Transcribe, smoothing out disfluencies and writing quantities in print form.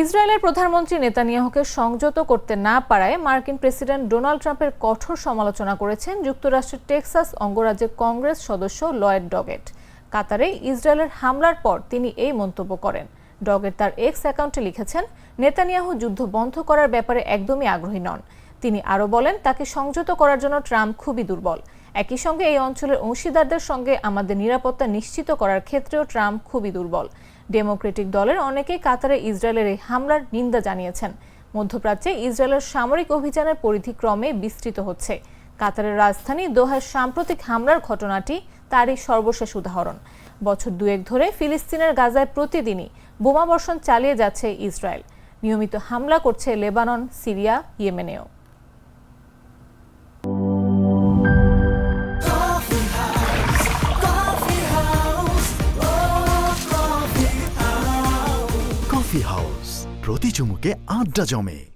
ইসরায়েলের প্রধানমন্ত্রী নেতানিয়াহুকে সংযত করতে না পারায় মার্কিন প্রেসিডেন্ট ডোনাল্ড ট্রাম্পের কঠোর সমালোচনা করেছেন যুক্তরাষ্ট্রের টেক্সাস অঙ্গরাজ্যের কংগ্রেস সদস্য লয়েড ডগেট। কাতারে ইসরায়েলের হামলার পর তিনি এই মন্তব্য করেন। ডগেট তার এক্স অ্যাকাউন্টে লিখেছেন, নেতানিয়াহু যুদ্ধ বন্ধ করার ব্যাপারে একদমই আগ্রহী নন। তিনি আরও বলেন, তাকে সংযত করার জন্য ট্রাম্প খুবই দুর্বল। একই সঙ্গে এই অঞ্চলের অংশীদারদের সঙ্গে আমাদের নিরাপত্তা নিশ্চিত করার ক্ষেত্রেও ট্রাম্প খুবই দুর্বল। ডেমোক্রেটিক দলের অনেকেই কাতারে ইসরায়েলের এই হামলার নিন্দা জানিয়েছেন। মধ্যপ্রাচ্যে ইসরায়েলের সামরিক অভিযানের পরিধি ক্রমে বিস্তৃত হচ্ছে। কাতারের রাজধানী দোহায় সাম্প্রতিক হামলার ঘটনাটি তারই সর্বশেষ উদাহরণ। বছর দুয়েক ধরে ফিলিস্তিনের গাজায় প্রতিদিনই বোমাবর্ষণ চালিয়ে যাচ্ছে ইসরায়েল। নিয়মিত হামলা করছে লেবানন, সিরিয়া, ইয়েমেনেও। কফি হাউস, প্রতি চুমুকে আড্ডা জমে।